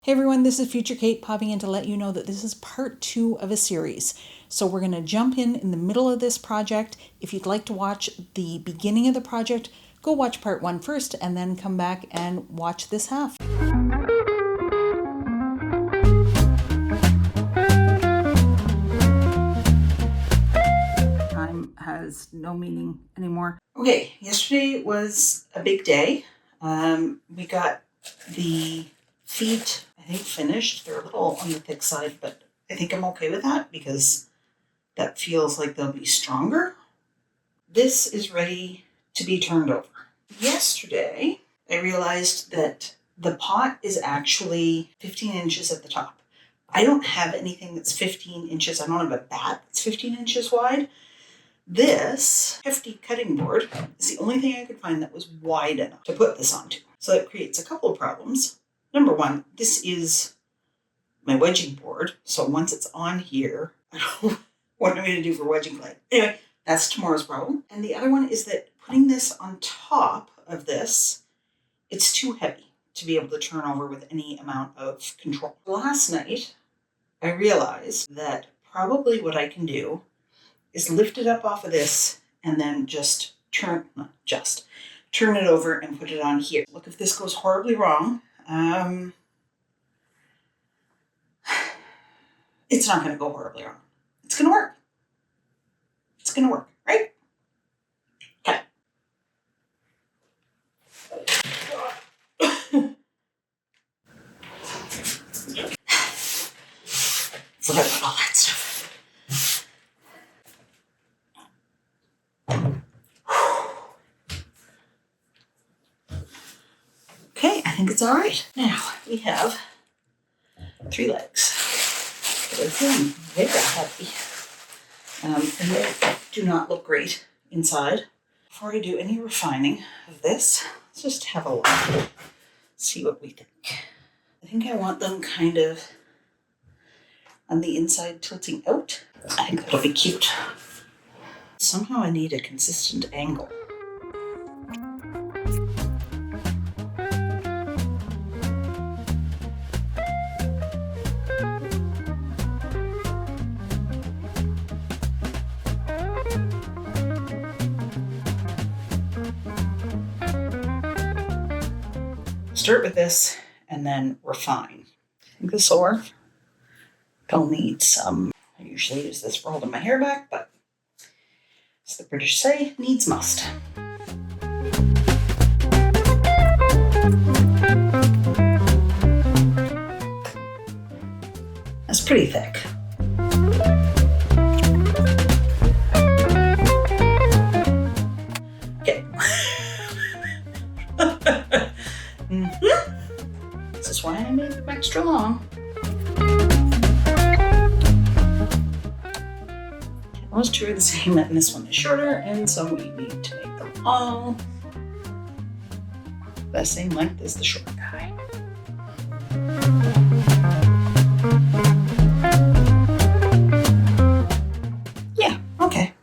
Hey everyone, this is Future Kate popping in to let you know that this is part 2 of a series. So we're going to jump in the middle of this project. If you'd like to watch the beginning of the project, go watch part 1 first and then come back and watch this half. Time has no meaning anymore. Okay, yesterday was a big day. We got the feet, I think, finished. They're a little on the thick side, but I think I'm okay with that because that feels like they'll be stronger. This is ready to be turned over. Yesterday, I realized that the pot is actually 15 inches at the top. I don't have anything that's 15 inches. I don't have a bat that's 15 inches wide. This hefty cutting board is the only thing I could find that was wide enough to put this onto. So that creates a couple of problems. Number one, this is my wedging board. So once it's on here, what am I going to do for wedging clay? Anyway, that's tomorrow's problem. And the other one is that putting this on top of this, it's too heavy to be able to turn over with any amount of control. Last night, I realized that probably what I can do is lift it up off of this and then just turn it over and put it on here. Look, if this goes horribly wrong, it's not going to go horribly wrong. It's going to work. It's going to work, right? Okay. Forget about all that stuff. Okay, I think it's all right. Now we have 3 legs. But again, they're heavy. And they do not look great inside. Before I do any refining of this, let's just have a look. See what we think. I think I want them kind of on the inside tilting out. I think that'll be cute. Somehow I need a consistent angle. Start with this and then refine. I think this will work. I'll need some. I usually use this for holding my hair back, but as the British say, needs must. That's pretty thick. Okay. This is why I made them extra long. Those two are the same, and this one is shorter, and so we need to make them all the same length as the short guy. Yeah, okay.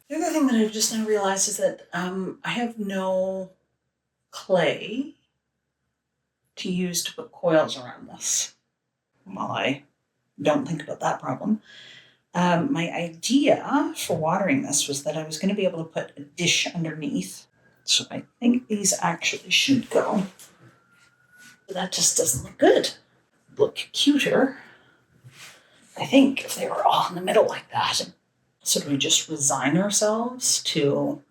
The other thing that I've just now realized is that I have no clay to use to put coils around this. Well, I don't think about that problem. My idea for watering this was that I was going to be able to put a dish underneath. So I think these actually should go. But that just doesn't look good. Look cuter, I think, if they were all in the middle like that. So do we just resign ourselves to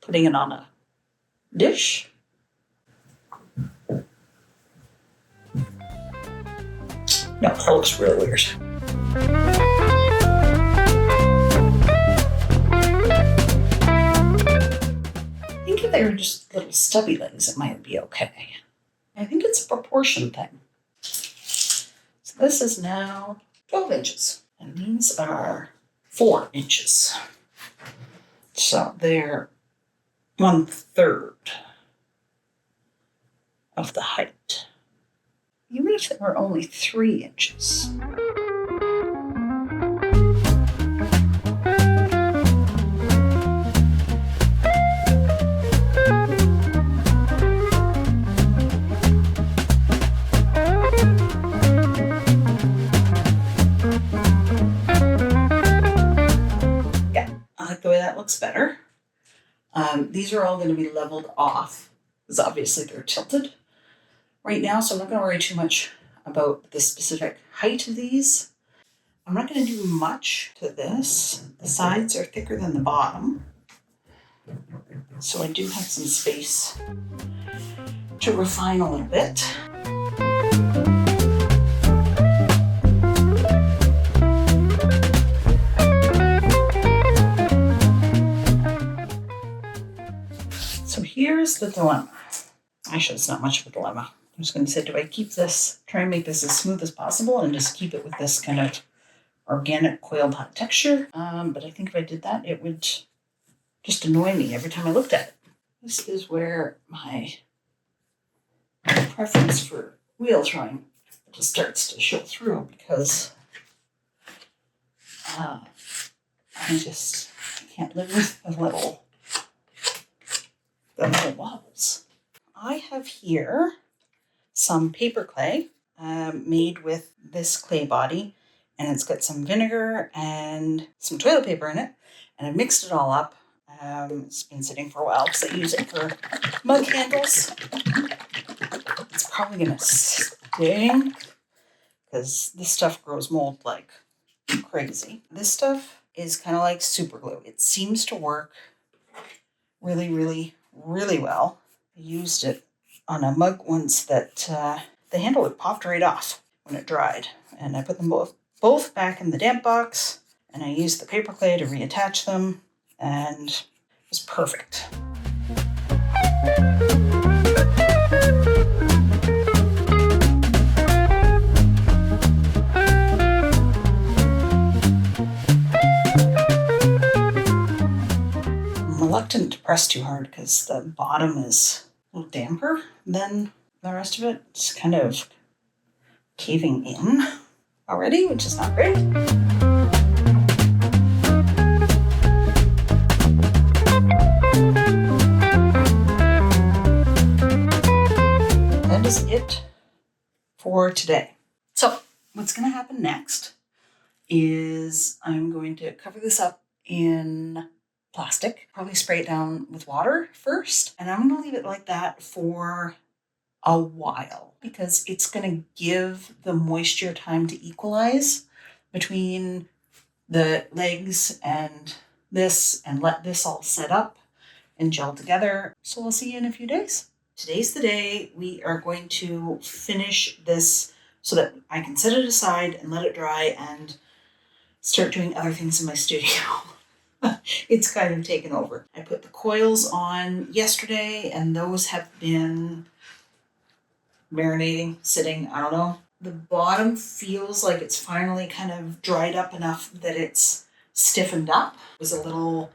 putting it on a dish? No, that looks real weird. I think if they were just little stubby legs, it might be okay. I think it's a proportion thing. So this is now 12 inches, and these are 4 inches. So they're 1/3 of the height. Even if it were only 3 inches. looks better. These are all going to be leveled off because obviously they're tilted right now, so I'm not going to worry too much about the specific height of these. I'm not going to do much to this. The sides are thicker than the bottom, so I do have some space to refine a little bit. So here's the dilemma. Actually, it's not much of a dilemma. I'm just going to say, do I keep this, try and make this as smooth as possible and just keep it with this kind of organic coiled hot texture? But I think if I did that, it would just annoy me every time I looked at it. This is where my preference for wheel throwing just starts to show through, because I can't live with the little wobbles. I have here some paper clay made with this clay body, and it's got some vinegar and some toilet paper in it, and I've mixed it all up. It's been sitting for a while because I use it for mug handles. It's probably going to sting because this stuff grows mold like crazy. This stuff is kind of like super glue. It seems to work really, really, really well. I used it on a mug once that the handle had popped right off when it dried, and I put them both back in the damp box, and I used the paper clay to reattach them, and it was perfect. I'm reluctant to press too hard because the bottom is a little damper than the rest of it. It's kind of caving in already, which is not great. That is it for today. So what's going to happen next is I'm going to cover this up in plastic, probably spray it down with water first, and I'm going to leave it like that for a while because it's going to give the moisture time to equalize between the legs and this, and let this all set up and gel together. So we'll see you in a few days. Today's the day we are going to finish this so that I can set it aside and let it dry and start doing other things in my studio. It's kind of taken over. I put the coils on yesterday, and those have been marinating, sitting, I don't know. The bottom feels like it's finally kind of dried up enough that it's stiffened up. It was a little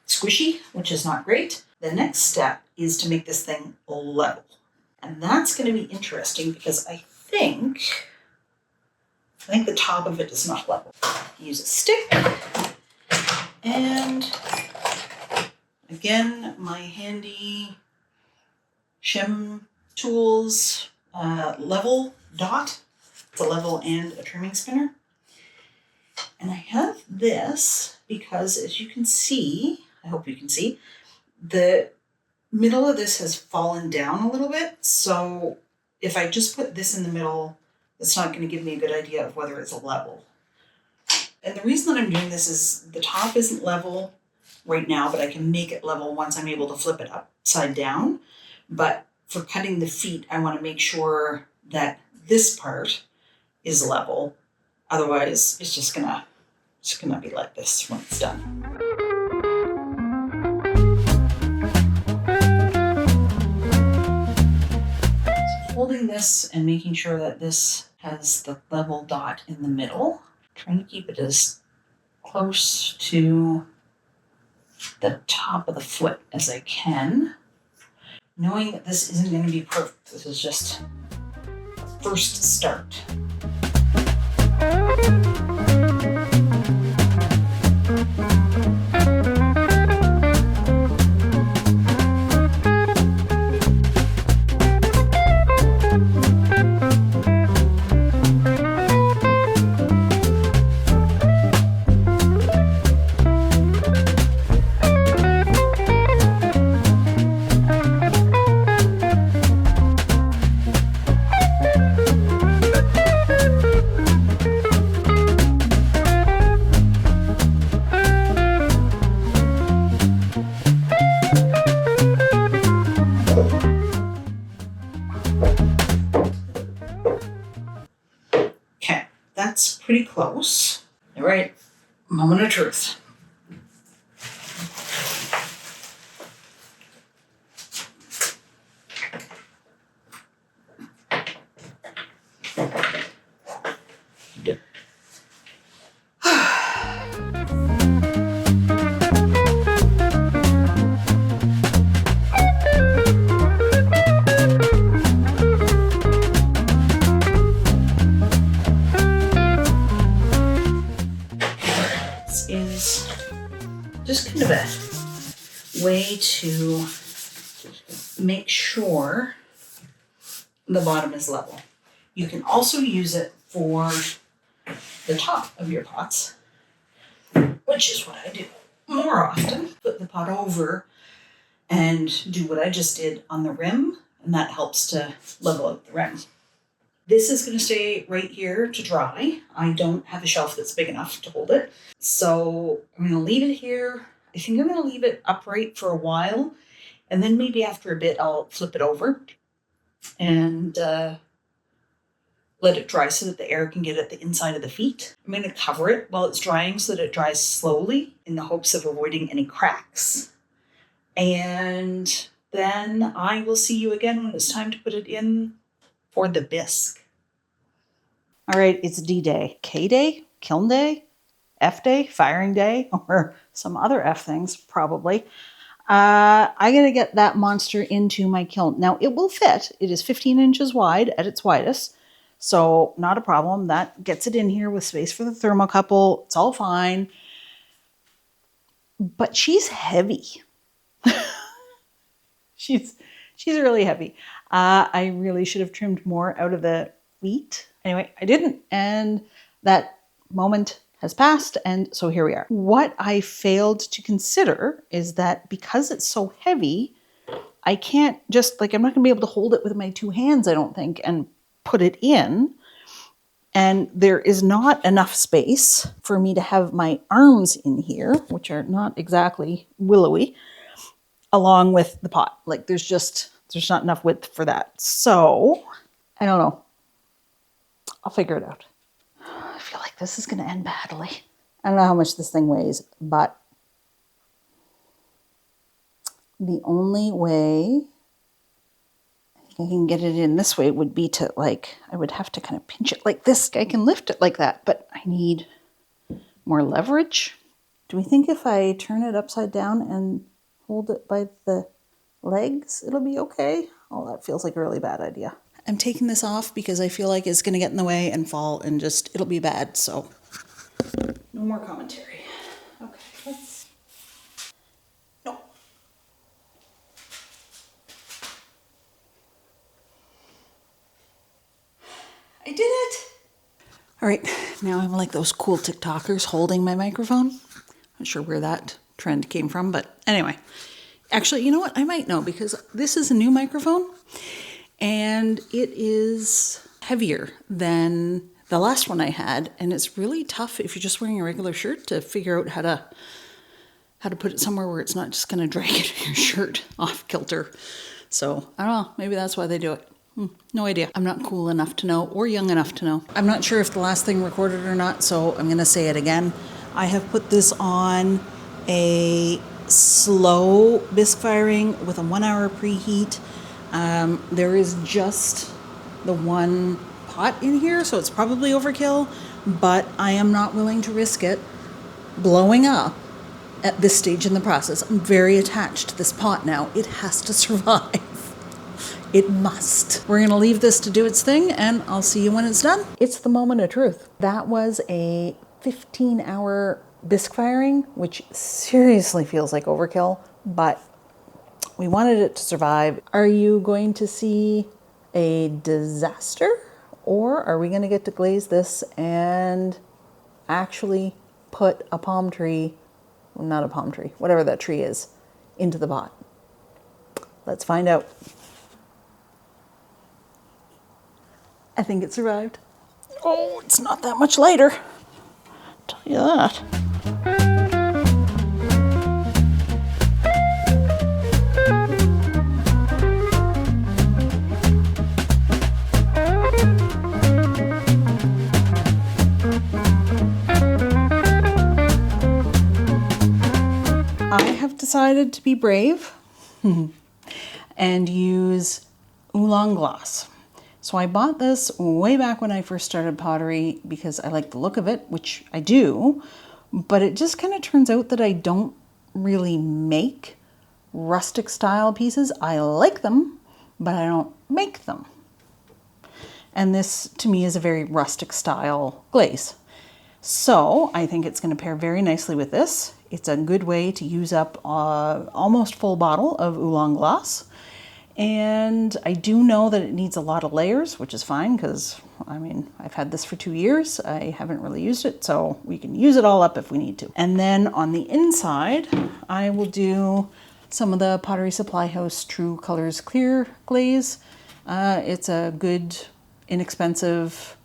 squishy, which is not great. The next step is to make this thing level. And that's going to be interesting because I think the top of it is not level. Use a stick. And again, my handy shim tools level dot. It's a level and a trimming spinner. And I have this because, as you can see, I hope you can see, the middle of this has fallen down a little bit. So if I just put this in the middle, it's not going to give me a good idea of whether it's a level. And the reason that I'm doing this is the top isn't level right now, but I can make it level once I'm able to flip it upside down. But for cutting the feet, I want to make sure that this part is level. Otherwise, it's just gonna be like this when it's done. So holding this and making sure that this has the level dot in the middle. Trying to keep it as close to the top of the foot as I can. Knowing that this isn't going to be perfect. This is just a first start. that's pretty close. All right, moment of truth. Is just kind of a way to make sure the bottom is level. You can also use it for the top of your pots, which is what I do more often. Put the pot over and do what I just did on the rim, and that helps to level out the rim. This is going to stay right here to dry. I don't have a shelf that's big enough to hold it. So I'm going to leave it here. I think I'm going to leave it upright for a while. And then maybe after a bit, I'll flip it over and let it dry so that the air can get at the inside of the feet. I'm going to cover it while it's drying so that it dries slowly in the hopes of avoiding any cracks. And then I will see you again when it's time to put it in for the bisque. All right, it's D-Day. K-Day? Kiln Day? F-Day? Firing Day? Or some other F things, probably. I gotta get that monster into my kiln. Now, it will fit. It is 15 inches wide at its widest, so not a problem. That gets it in here with space for the thermocouple. It's all fine. But she's heavy. She's really heavy. I really should have trimmed more out of the feet. Anyway, I didn't, and that moment has passed, and so here we are. What I failed to consider is that because it's so heavy, I can't just, I'm not gonna be able to hold it with my two hands, I don't think, and put it in. And there is not enough space for me to have my arms in here, which are not exactly willowy, along with the pot. There's not enough width for that. So, I don't know. I'll figure it out. I feel like this is going to end badly. I don't know how much this thing weighs, but the only way I can get it in this way would be to I would have to kind of pinch it like this. I can lift it like that, but I need more leverage. Do we think if I turn it upside down and hold it by the legs, it'll be okay? Oh, that feels like a really bad idea. I'm taking this off because I feel like it's going to get in the way and fall and it'll be bad. So no more commentary. Okay, no. I did it. All right, now I'm like those cool TikTokers holding my microphone. Not sure where that trend came from, but anyway. Actually, you know what? I might know because this is a new microphone and it is heavier than the last one I had. And it's really tough if you're just wearing a regular shirt to figure out how to put it somewhere where it's not just going to drag your shirt off kilter. So I don't know. Maybe that's why they do it. No idea. I'm not cool enough to know or young enough to know. I'm not sure if the last thing recorded or not, so I'm going to say it again. I have put this on a slow bisque firing with a 1 hour preheat. There is just the one pot in here, so it's probably overkill, but I am not willing to risk it blowing up at this stage in the process. I'm very attached to this pot now. It has to survive. It must. We're gonna leave this to do its thing and I'll see you when it's done. It's the moment of truth. That was a 15-hour bisque firing, which seriously feels like overkill, but we wanted it to survive. Are you going to see a disaster, or are we going to get to glaze this and actually put a palm tree, well, not a palm tree, whatever that tree is, into the pot? Let's find out. I think it survived. Oh, it's not that much lighter. I'll tell you that. decided to be brave and use Oolong gloss. So I bought this way back when I first started pottery because I like the look of it, which I do, but it just kind of turns out that I don't really make rustic style pieces. I like them, but I don't make them. And this to me is a very rustic style glaze. So I think it's going to pair very nicely with this. It's a good way to use up almost full bottle of Oolong gloss. And I do know that it needs a lot of layers, which is fine because, I mean, I've had this for 2 years. I haven't really used it, so we can use it all up if we need to. And then on the inside, I will do some of the Pottery Supply House True Colors Clear Glaze. It's a good, inexpensive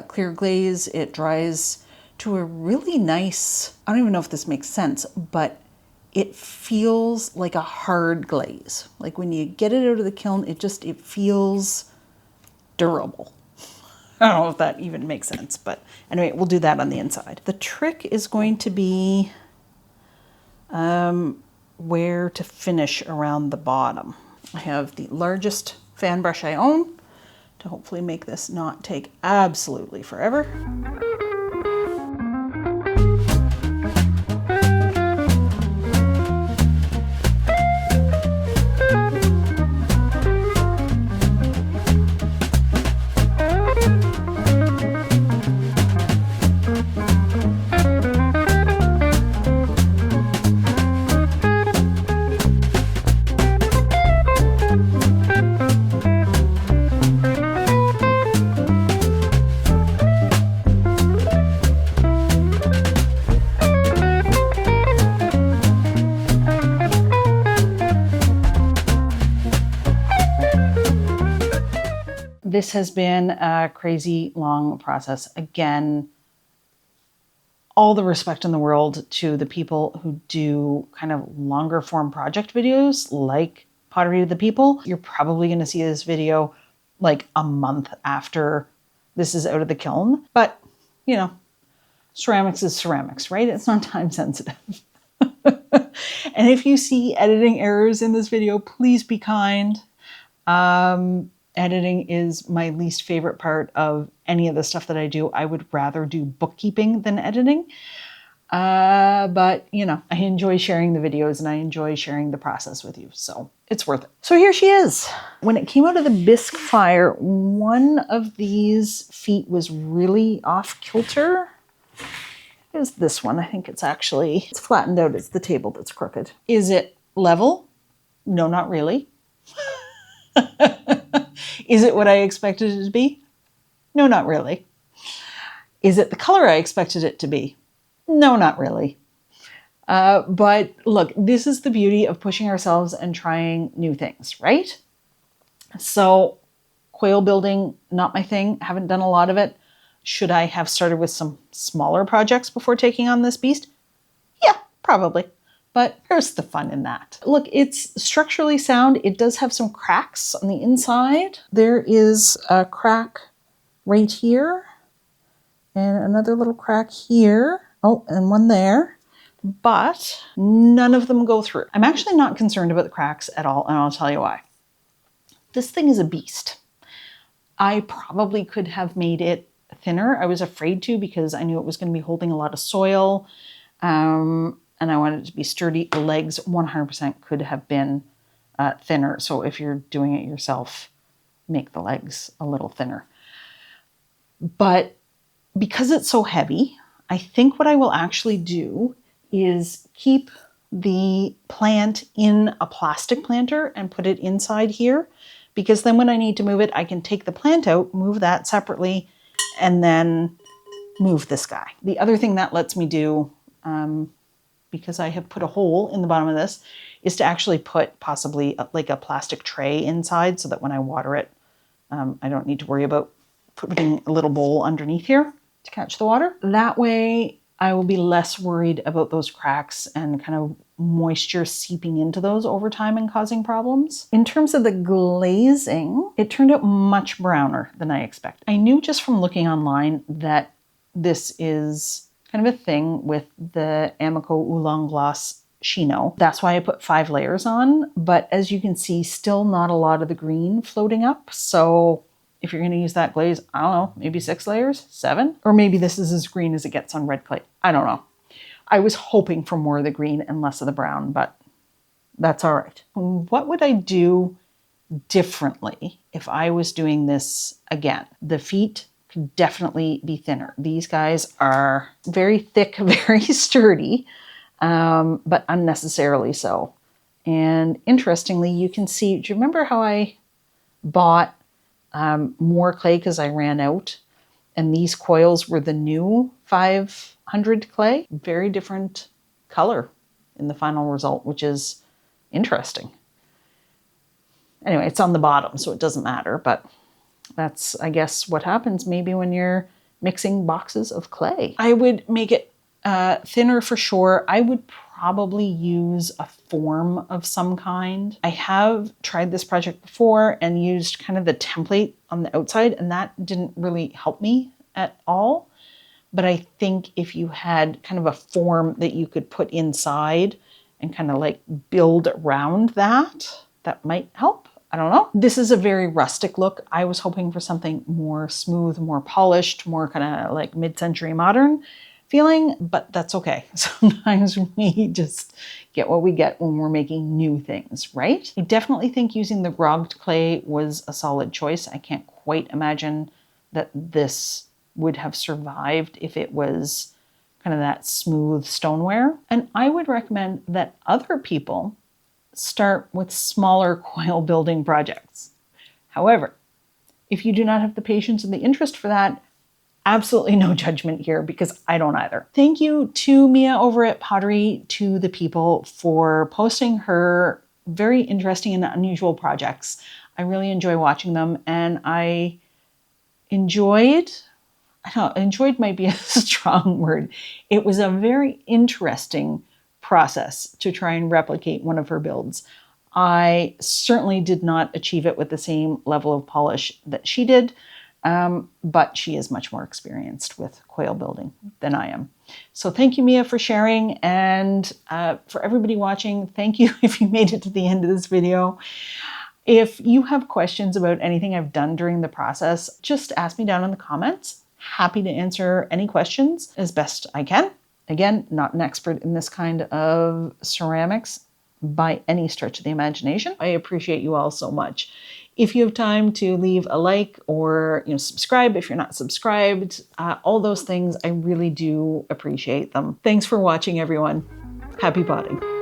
clear glaze. It dries to a really nice, I don't even know if this makes sense, but it feels like a hard glaze. Like when you get it out of the kiln, it feels durable. I don't know if that even makes sense, but anyway, we'll do that on the inside. The trick is going to be where to finish around the bottom. I have the largest fan brush I own to hopefully make this not take absolutely forever. This has been a crazy long process. Again, all the respect in the world to the people who do kind of longer form project videos like Pottery to the People. You're probably going to see this video like a month after this is out of the kiln. But, you know, ceramics is ceramics, right? It's not time sensitive. And if you see editing errors in this video, please be kind. Editing is my least favorite part of any of the stuff that I do. I would rather do bookkeeping than editing. But, you know, I enjoy sharing the videos and I enjoy sharing the process with you. So it's worth it. So here she is. When it came out of the Bisque fire, one of these feet was really off kilter. Is this one? I think it's flattened out. It's the table that's crooked. Is it level? No, not really. Is it what I expected it to be? No, not really. Is it the color I expected it to be? No, not really. But look, this is the beauty of pushing ourselves and trying new things, right? So coil building, not my thing. Haven't done a lot of it. Should I have started with some smaller projects before taking on this beast? Yeah, probably. But here's the fun in that. Look, it's structurally sound. It does have some cracks on the inside. There is a crack right here and another little crack here. Oh, and one there. But none of them go through. I'm actually not concerned about the cracks at all, and I'll tell you why. This thing is a beast. I probably could have made it thinner. I was afraid to because I knew it was going to be holding a lot of soil. And I wanted it to be sturdy. The legs 100% could have been thinner. So if you're doing it yourself, make the legs a little thinner. But because it's so heavy, I think what I will actually do is keep the plant in a plastic planter and put it inside here. Because then when I need to move it, I can take the plant out, move that separately, and then move this guy. The other thing that lets me do, because I have put a hole in the bottom of this, is to actually put possibly like a plastic tray inside so that when I water it, I don't need to worry about putting a little bowl underneath here to catch the water. That way I will be less worried about those cracks and kind of moisture seeping into those over time and causing problems. In terms of the glazing, it turned out much browner than I expected. I knew just from looking online that this is kind of a thing with the Amaco Oolong gloss Shino. That's why I put 5 layers on, but as you can see, still not a lot of the green floating up. So if you're going to use that glaze, I don't know, maybe 6 layers, 7? Or maybe this is as green as it gets on red clay. I don't know. I was hoping for more of the green and less of the brown, but that's all right. What would I do differently if I was doing this again? The feet could definitely be thinner. These guys are very thick, very sturdy, but unnecessarily so. And interestingly, you can see, do you remember how I bought more clay because I ran out? And these coils were the new 500 clay. Very different color in the final result, which is interesting. Anyway, it's on the bottom, so it doesn't matter, but that's, I guess, what happens maybe when you're mixing boxes of clay. I would make it thinner for sure. I would probably use a form of some kind. I have tried this project before and used kind of the template on the outside, and that didn't really help me at all. But I think if you had kind of a form that you could put inside and kind of like build around that, that might help. I don't know. This is a very rustic look. I was hoping for something more smooth, more polished, more kind of like mid-century modern feeling, but that's okay. Sometimes we just get what we get when we're making new things, right? I definitely think using the grogged clay was a solid choice. I can't quite imagine that this would have survived if it was kind of that smooth stoneware. And I would recommend that other people start with smaller coil building projects. However, if you do not have the patience and the interest for that, absolutely no judgment here, because I don't either. Thank you to Mia over at Pottery, to the people for posting her very interesting and unusual projects. I really enjoy watching them, and I enjoyed might be a strong word. It was a very interesting process to try and replicate one of her builds. I certainly did not achieve it with the same level of polish that she did, but she is much more experienced with coil building than I am. So thank you, Mia, for sharing, and for everybody watching, thank you if you made it to the end of this video. If you have questions about anything I've done during the process, just ask me down in the comments. Happy to answer any questions as best I can. Again, not an expert in this kind of ceramics by any stretch of the imagination. I appreciate you all so much. If you have time to leave a like or subscribe if you're not subscribed, all those things, I really do appreciate them. Thanks for watching, everyone. Happy potting.